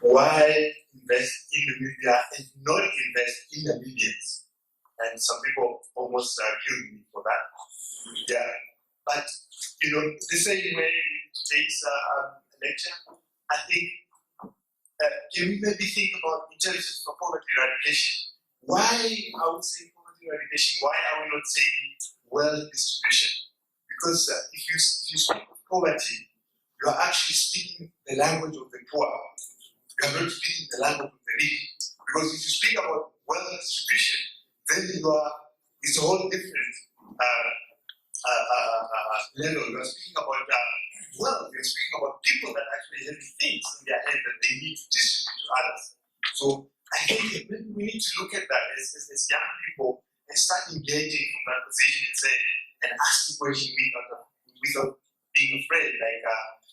why invest in Namibia and not invest in Namibians? And some people almost killed me for that. Yeah, but the same way with today's lecture, I think can we maybe think about in terms of poverty eradication? Why are we saying poverty eradication? Why are we not saying wealth distribution? Because if you speak of poverty, you are actually speaking the language of the poor. You are not speaking the language of the rich. Because if you speak about wealth distribution, then it's a whole different level. You are speaking about wealth. You are speaking about people that actually have things in their head that they need to distribute to others. So I think we need to look at that as young people and start engaging from that position and asking questions without being afraid, like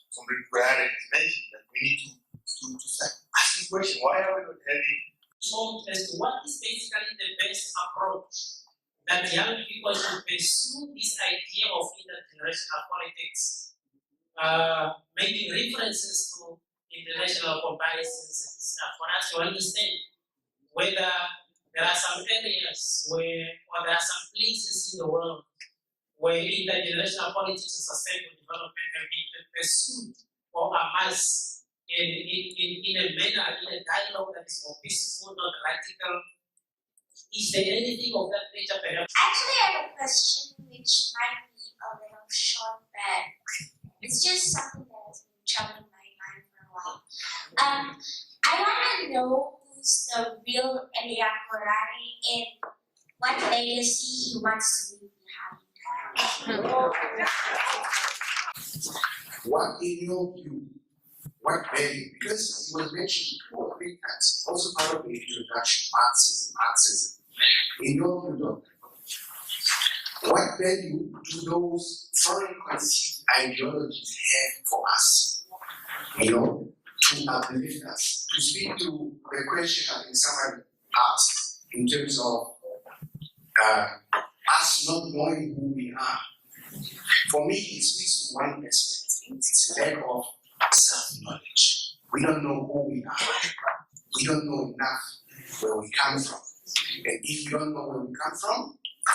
somebody has mentioned, that we need to start asking questions. Why are we not having as to what is basically the best approach that young people should pursue this idea of intergenerational politics, making references to international comparisons and stuff for us to understand whether there are some areas or there are some places in the world where intergenerational politics and sustainable development can be pursued or amassed in a manner, in a dialogue that is more peaceful, not radical. Is there anything of that nature perhaps? Actually, I have a question which might be a little short, but it's just something that has been troubling my mind for a while. I want to know who's the real Eliakorari and what legacy he wants to leave behind. What in your view, what value? Because it was mentioned before, I think that's also part of the introduction, Marxism. In your view, Doctor, what value do those foreign conceived ideologies have for us? To uplift us. To speak to the question I think somebody asked in terms of us not knowing who we are. For me, it speaks to one aspect. It's a lack of self-knowledge. We don't know who we are. We don't know enough where we come from. And if we don't know where we come from,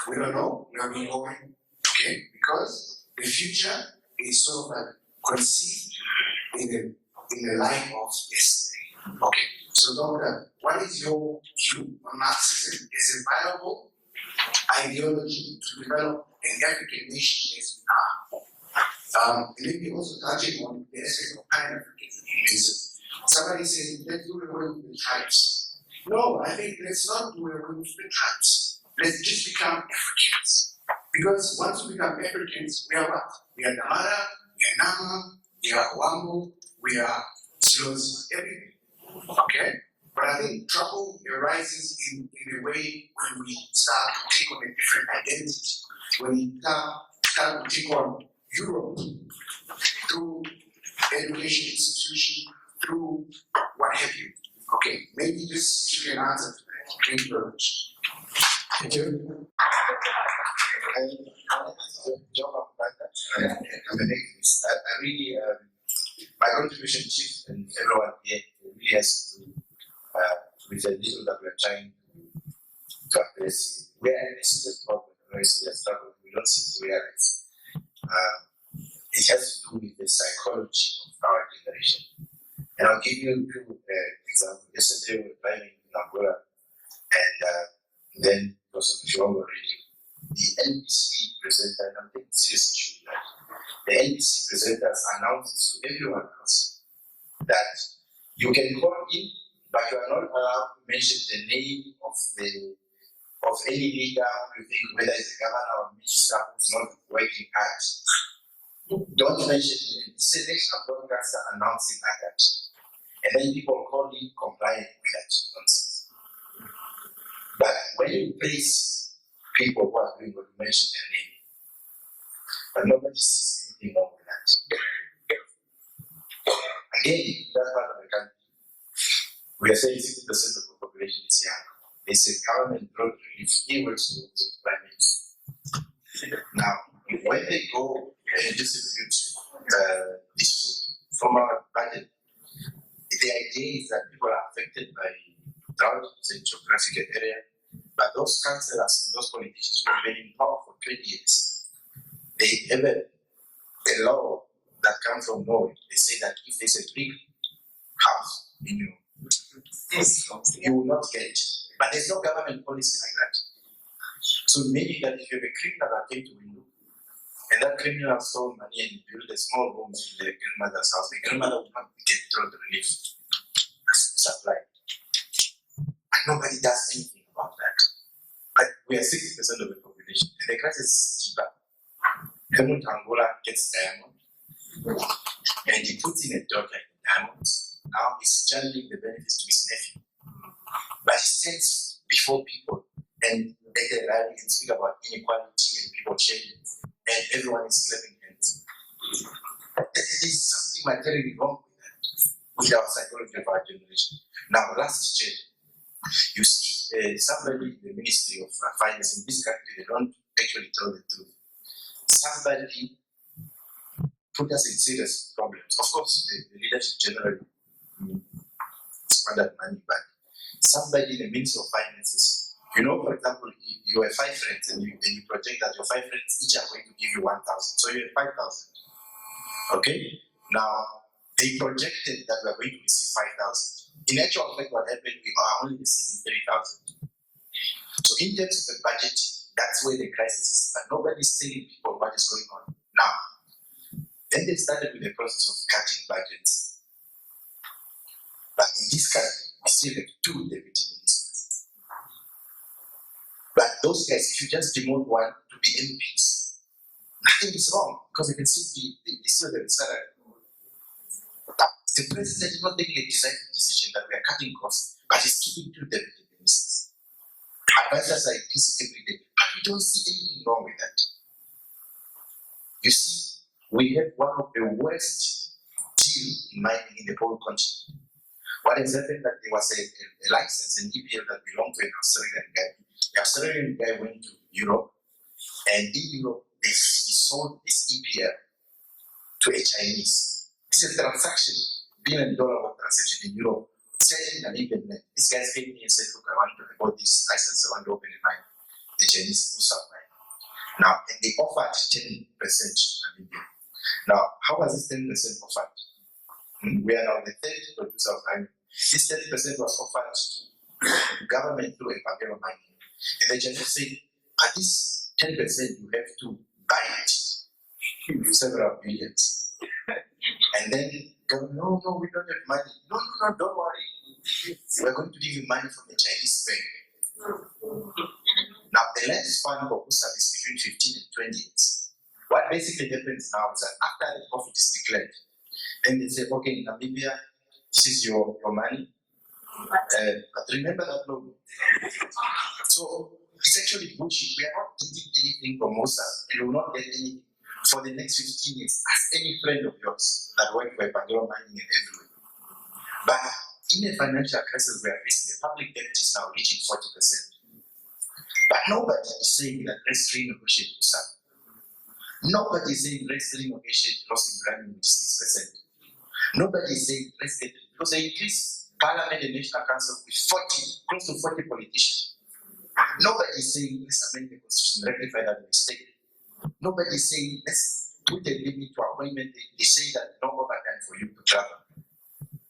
we don't know where we're going. Okay? Because the future is sort of like conceived in the light of yesterday. Okay. So, Doctor, what is your view on Marxism? Is it viable ideology to develop an African nation as we are? Maybe also touching on the aspect of Pan-Africanism. Somebody says, let's do away with the tribes. No, I think let's not do away with the tribes. Let's just become Africans. Because once we become Africans, we are what? We are Namara, we are Nama, we are Wambo, we are Silos, everything. Okay? But I think trouble arises in a way when we start to take on a different identity. When we start to take on Europe through education institution, through what have you. Okay, maybe just if you can answer to that. Thank you very much. Thank you. I really, my contribution, Chief, and everyone here really has to do with the little that we're trying to address. We are in a serious problem, a very serious struggle. We don't seem to realize. It has to do with the psychology of our generation. And I'll give you two examples. Yesterday we were driving in Angola, and then it was on the Shongo radio. The NBC presenter, and I'm taking serious issue with that. The NBC presenters announces to everyone else that you can call in, but you are not allowed to mention the name of any leader who you think, whether it's a governor or minister who's not working hard. Don't mention it. It's a national broadcaster announcing like that. And then people call in compliant with that nonsense. But when you praise people who are doing what you mention their name, but nobody sees anything wrong with that. Again, that part of the country, we are saying 60% of the population is young. They say government brought relief, he works to the prime minister. Now, when they go and distribute this food from our budget, the idea is that people are affected by drought in geographical area, but those councillors and those politicians who have been in power for 20 years, they have a law that comes from Norway. They say that if there's a big house in you, you will not get it. But there's no government policy like that. So meaning that if you have a criminal that came to you, and that criminal stole money and built a small room in the grandmother's house, the grandmother will not get drug relief supply. And nobody does anything about that. But we are 60% of the population, and the crisis is cheaper. Helmut Angola gets diamond, and he puts in a daughter in diamonds. Now he's channeling the benefits to his nephew. But he stands before people and make a rally and speak about inequality and people changing, and everyone is clapping hands. There is something materially wrong with our psychology of our generation. Now, last year, you see somebody in the Ministry of Finance in this country, they don't actually tell the truth. Somebody put us in serious problems. Of course, the leadership generally squandered money, but somebody in the Ministry of Finances, you know, for example, you have 5 friends and you project that your 5 friends each are going to give you 1,000, so you have 5,000. Okay? Now, they projected that we are going to receive 5,000. In actual fact, what happened, we are only receiving 3,000. So in terms of the budgeting, that's where the crisis is. But nobody is telling people what is going on. Now, then they started with the process of cutting budgets. But in this country, we still have 2 deputy ministers. But those guys, if you just demote one to be MPs, nothing is wrong because they can still be, they still have a salary. The president is not taking a decisive decision that we are cutting costs, but he's keeping 2 deputy ministers. Advisors are increasing every day, but we don't see anything wrong with that. You see, we have one of the worst deals in mining in the whole continent. What has happened that there was a license, an EPL that belonged to an Australian guy. The Australian guy went to Europe, and in Europe, he sold this EPL to a Chinese. This is a transaction, $1 billion transaction in Europe, selling Namibian land. These guys came to me and said, look, I want to about this license, I want to open a mine. The Chinese do something. Now, and they offered 10% to Namibia. Now, how was this 10% offered? We are now the 3rd producer of iron. This 30% was offered to the government through a Pangelo mining. And the Chinese said, at this 10% you have to buy it, several billions. And then, no, we don't have money. No, don't worry. We're going to give you money from the Chinese bank. Now, the land span for Kusab is between 15 and 20 years. What basically happens now is that after the profit is declared, then they say, okay, in Namibia, this is your money. But remember that logo. So it's actually bullshit. We are not getting anything from Kusab. You will not get anything for the next 15 years. Ask any friend of yours that worked for Pangelo mining and everywhere. But in a financial crisis we are facing, the public debt is now reaching 40%. But nobody is saying that let's renegotiate Kusab. Nobody is saying let's renegotiate loss in running with 6%. Nobody is saying let's get it because they increase Parliament and National Council with close to 40 politicians. Nobody is saying let's amend the constitution, rectify that mistake. Nobody is saying let's put a limit to appointment. They say that no overtime for you to travel.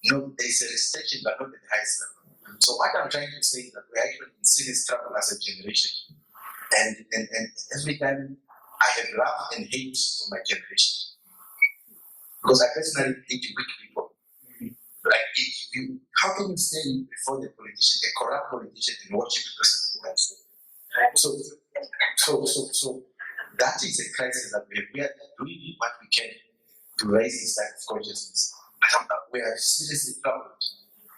No, there is a restriction, but not at the highest level. So what I'm trying to say is that we're actually in serious trouble as a generation. And every time I have love and hate for my generation. Because I personally hate weak people. Like, how can you stand before the politician, a corrupt politician, and watch the person like that? So that is a crisis that we are doing what we can to raise this type of consciousness. We are seriously troubled.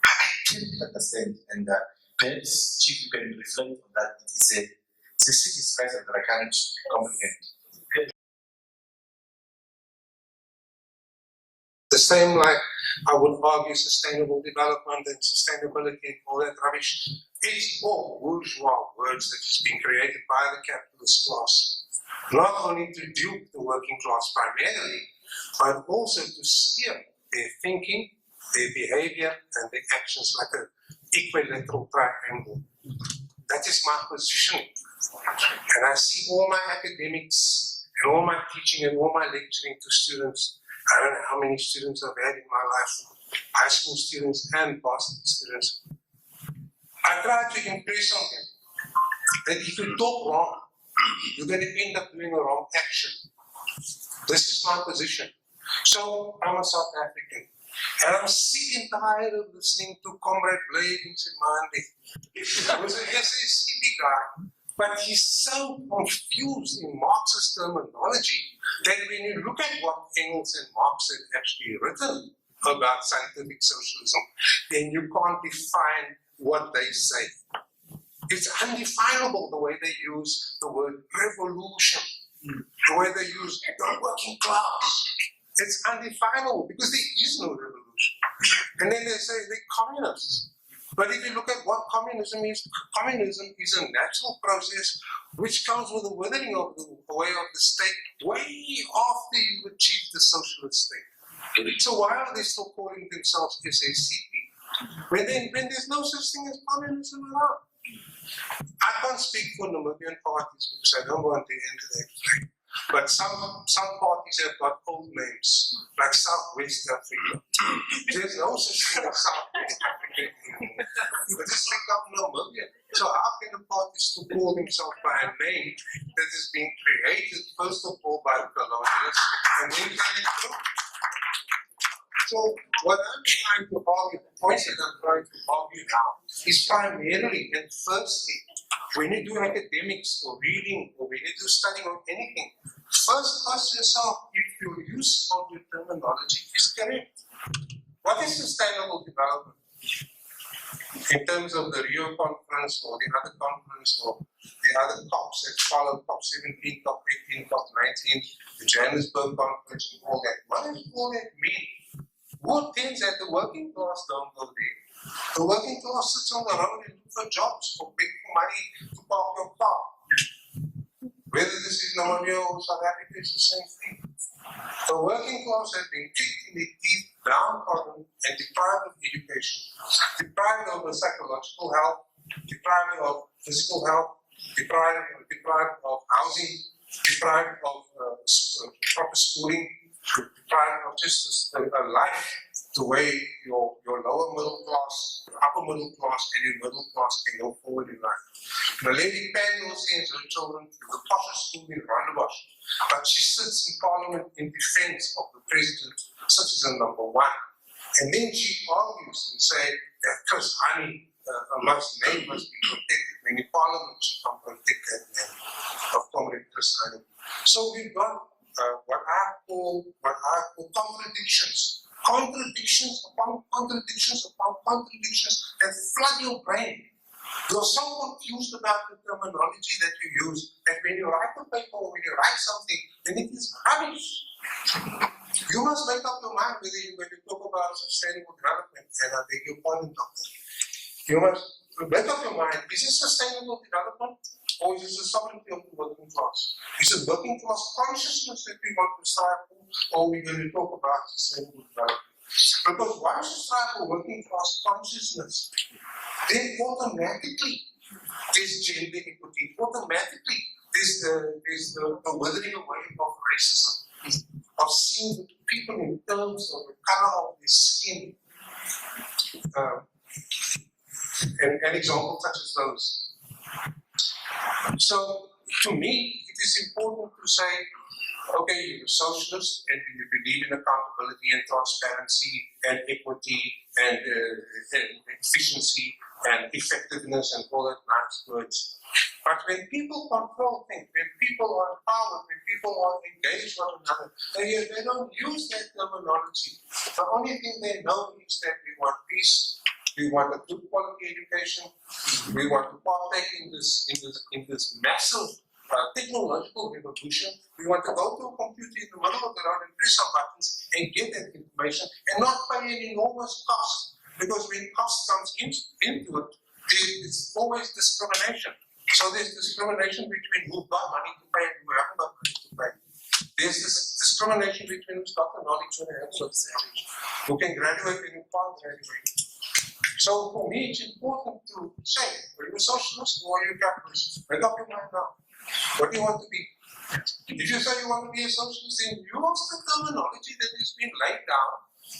I can't understand, and perhaps, Chief, you can reflect on that. It's a serious crisis that I can't comprehend. The same, like I would argue, sustainable development and sustainability and all that rubbish. It's all bourgeois words that has been created by the capitalist class, not only to dupe the working class primarily, but also to steer their thinking, their behavior and their actions like an equilateral triangle. That is my positioning. And I see all my academics and all my teaching and all my lecturing to students. I don't know how many students I've had in my life, high school students and varsity students. I try to impress on them that if you talk wrong, you're going to end up doing a wrong action. This is my position. So I'm a South African. And I'm sick and tired of listening to Comrade Blade in Simande. He was an SACP guy, but he's so confused in Marxist terminology that when you look at what Engels and Marx had actually written about scientific socialism, then you can't define what they say. It's undefinable the way they use the word revolution, the way they use the working class. It's undefinable because there is no revolution. And then they say they're communists. But if you look at what communism is a natural process which comes with the withering of the way of the state way after you've achieved the socialist state. So why are they still calling themselves SACP when there's no such thing as communism around? I can't speak for Namibian parties because I don't want to enter that fight. But some parties have got old names, like Southwest Africa. There's no such thing as Southwest Africa anymore. But it's become Namibian. So how can the parties still call themselves by a name that is being created, first of all, by the colonialists, and then carried through? So what I'm trying to argue, the point that I'm trying to argue now, is primarily and firstly, when you do academics or reading or when you do studying or anything, first ask yourself if your use of your terminology is correct. What is sustainable development? In terms of the Rio conference or the other conference or the other COPs that follow, COP 17, COP 18, COP 19, the Johannesburg conference and all that. What does all that mean? Who thinks that the working class don't go there? The working class sits on the road and look for jobs or beg for money to park your car. Whether this is Namibia or South Africa, it's the same thing. The working class has been kicked in the teeth, downtrodden, and deprived of education, deprived of psychological health, deprived of physical health, deprived of housing, deprived of proper schooling, deprived of just a life the way your lower middle class, your upper middle class, and your middle class can go forward in life. The lady Pandor sends her children to the poshest school in Rondebosch, but she sits in parliament in defense of the president, citizen number one. And then she argues and says that Chris Hani, Allah's name must be protected. When in parliament, she can't protect that name of Comrade Chris Hani. So we've got what I call contradictions. Contradictions upon contradictions upon contradictions that flood your brain. You're so confused about the terminology that you use that when you write a paper or when you write something, then it is rubbish. You must make up your mind whether when you talk about sustainable development, and I beg your pardon, Doctor. You must make up your mind, is it sustainable development or is it the sovereignty of the working class? Is it working class consciousness that we want to strive for, or are we going to talk about sustainable development? Because once you strive for working class consciousness, then automatically there's gender equity, automatically there's the withering away of racism, of seeing the people in terms of the color of their skin, and examples such as those. So, to me, it is important to say, okay, you're a socialist and you believe in accountability and transparency and equity and efficiency and effectiveness and all that nice words. But when people control things, when people are empowered, when people are engaged with one another, they don't use that terminology. The only thing they know is that we want peace, we want a good quality education, we want to partake in this massive technological revolution. We want to go to a computer in the middle of the road and press some buttons and get that information and not pay an enormous cost. Because when cost comes into it, it's always discrimination. So there's discrimination between who've got money to pay and who haven't got money to pay. There's this discrimination between who's got the knowledge and who hasn't got the knowledge. who can graduate and who can't graduate. So for me, it's important to say, are you a socialist or are you a capitalist? Make up your mind now. What do you want to be? If you say you want to be a socialist, then use the terminology that has been laid down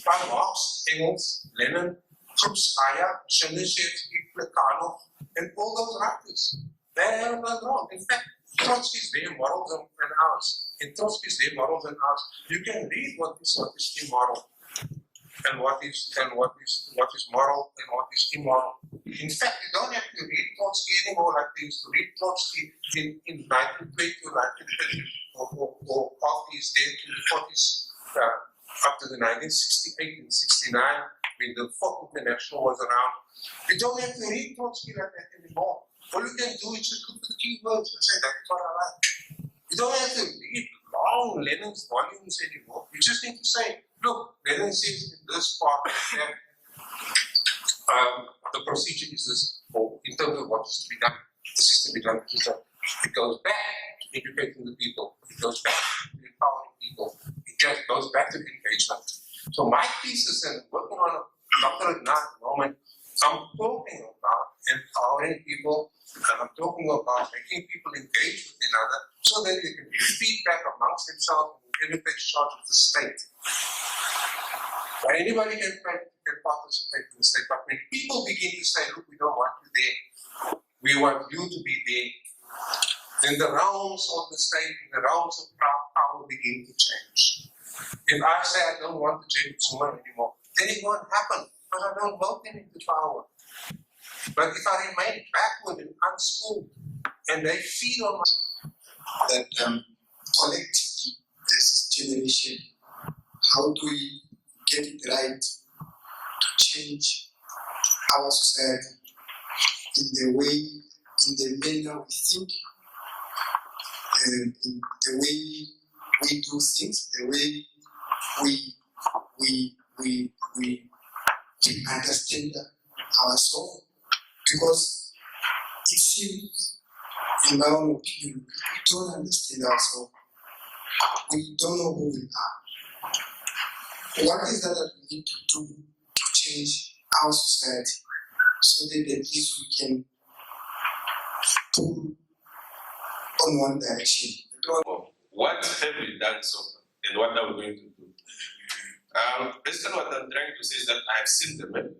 by Marx, Engels, Lenin, Krupskaya, Chernyshev, Plekhanov, and all those writers. They have done wrong. In fact, Trotsky's their moral than ours. In Trotsky's their moral than ours. You can read what is immoral and what is moral and what is immoral. In fact, you don't have to read Trotsky anymore like they used to read Trotsky in 1920 or 1930 or after his death in the 40s up to the 1968 and 69 when the Fourth International was around. You don't have to read Trotsky like that anymore. All you can do is just look at the keywords and say, that's what I like. You don't have to read long Lenin's volumes anymore. You just need to say, look, Lenin says in this part that the procedure is this, or in terms of what is to be done, the system be done. It goes back to educating the people. It goes back to empowering people. It just goes back to engagement. So my thesis, and working on a doctorate now at the moment, I'm talking about empowering people, and I'm talking about making people engage with each other so that they can give feedback amongst themselves and give it charge of the state. But anybody can participate in the state, but when people begin to say, look, we don't want you there, we want you to be there, then the realms of the state and the realms of power begin to change. If I say I don't want to change Zuma anymore, then it won't happen because I don't vote them into power. But if I remain backward and unschooled and they feed on that collectively as generation, how do we get it right to change our society in the way, in the manner we think, and in the way we do things, the way we understand ourselves, because it seems, in my own opinion, we don't understand ourselves. We don't know who we are. What is that we need to do to change our society so that at least we can pull on one direction? What have we done so far and what are we going to do? Basically, what I'm trying to say is that I have seen the map.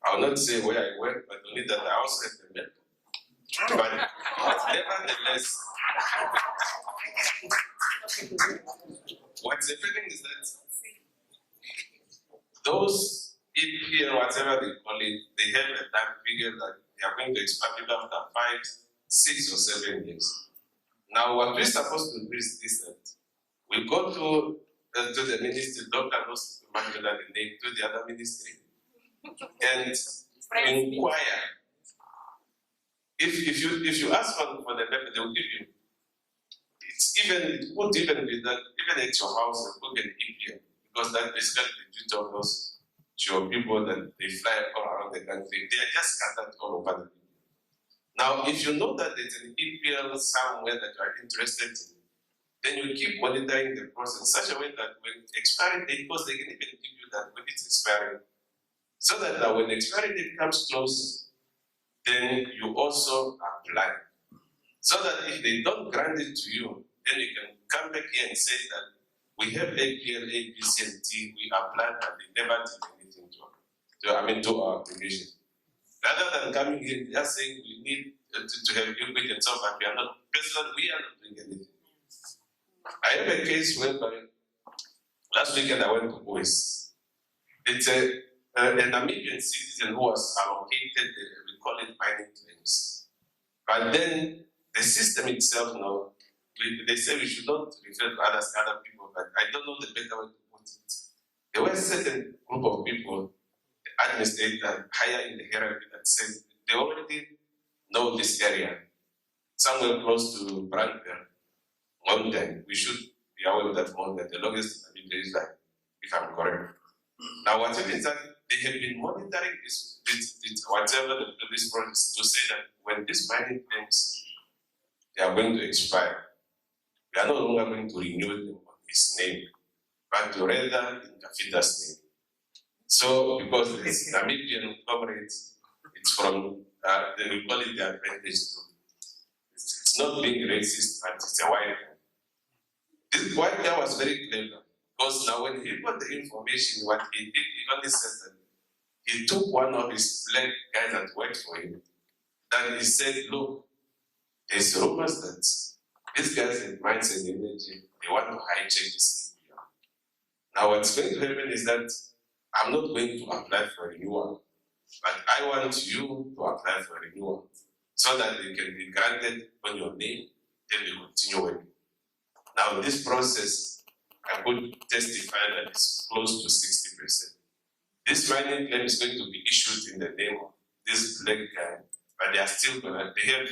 I will not say where I went, but only that I also have the map. But nevertheless, what's happening is that those EPL, whatever they call it, they have a time figure that they are going to expand it after 5, 6, or 7 years. Now, what we're supposed to do is this: that we go to the ministry, Dr. Mandela, to the other ministry, and inquire. If you ask for the map, they will give you. It won't even be that, even at your house, you could get EPL, because that basically the duty of those your people that they fly all around the country. They are just scattered all over the country. Now, if you know that there's an EPL somewhere that you are interested in, then you keep monitoring the process in such a way that when expiry date, because they can even give you that when it's expiring, so that when the expiry date comes close, then you also apply. So that if they don't grant it to you, then you can come back here and say that we have APL, A, B, C, and D, we applied, but they never did anything to our application. Rather than coming here just saying we need to have equity and so on, but we are not doing anything. I have a case whereby last weekend I went to Boys. It's a Namibian citizen who was allocated, we call it mining claims. But then the system itself now, they say we should not refer to other people, but I don't know the better way to put it. There were a certain group of people, the administrator higher in the hierarchy, that said they already know this area, somewhere close to Brandberg mountain. We should be aware of that mountain. The longest is like, if I'm correct. Now, what happens is that they have been monitoring this whatever this process to say that when these mining claims they are going to expire, we are no longer going to renew them on his name, but rather in Kafita's name. So, because this Namibian comrades, it's from, they will call it the advantage group. It's not being racist, but it's a white guy. This white guy was very clever, because now when he got the information, what he did, he only said that he took one of his black guys that worked for him, then he said, look, there's rumors that these guys in Mines and Energy, they want to hijack this EPR. Now what's going to happen is that I'm not going to apply for renewal, but I want you to apply for renewal so that they can be granted on your name, then you continue working. Now this process, I could testify that it's close to 60%. This mining claim is going to be issued in the name of this black guy, but they are still they have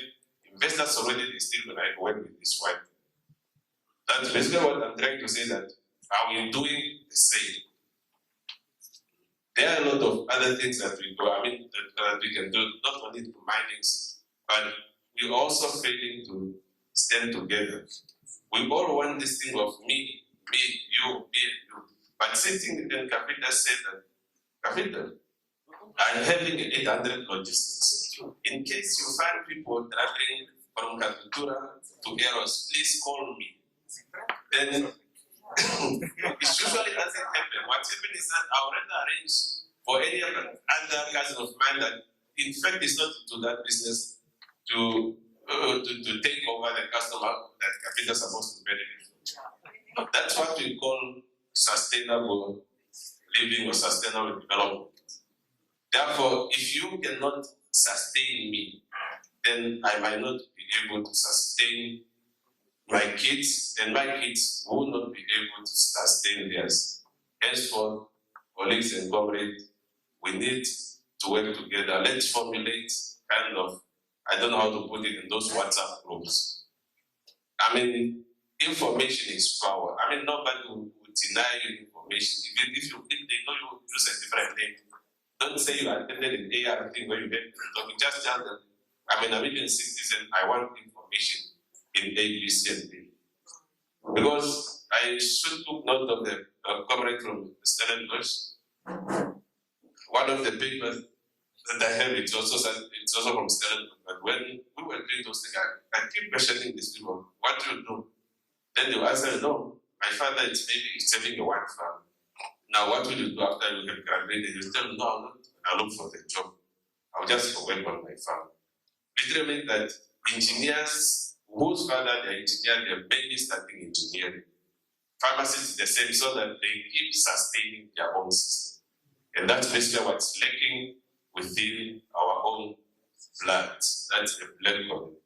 investors already, they're still gonna work with this white. That's basically what I'm trying to say, that are we doing the same? There are a lot of other things that we do, that we can do, not only to minings, but we're also failing to stand together. We all want this thing of me, you, and you. But sitting in Capita said that, Capita, I'm having 800 logistics. In case you find people traveling from Kavitura to Eros, please call me. Then it usually doesn't happen. What happens is that I already arrange for any other cousin of mine that, in fact, is not into that business to take over the customer that Capita is supposed to benefit. That's what we call sustainable living or sustainable development. Therefore, if you cannot sustain me, then I might not be able to sustain my kids, and my kids will not be able to sustain theirs. Henceforth, colleagues and comrades, we need to work together. Let's formulate kind of, I don't know how to put it in those WhatsApp groups. I mean, information is power. I mean, nobody would deny you information. Even if they know you use a different name, don't say you attended an AR thing where you get talking. Just tell them, I'm a Namibian citizen, I want information in A, B, C, and D. Because I should took note of the comrade from Stellenbosch. One of the papers that I have, it's also from Stellenbosch. But when we were doing those things, I keep questioning these people. What do you do? Then they will answer, no, my father is having a white farm. Now, what will you do after you have graduated? You tell them, no, I'll look for the job. I'll just work on my farm. Literally means that engineers whose father they're engineers, they're mainly studying engineering. Pharmacists the same, so that they keep sustaining their own system. And that's basically what's lacking within our own blood. That's the blood community.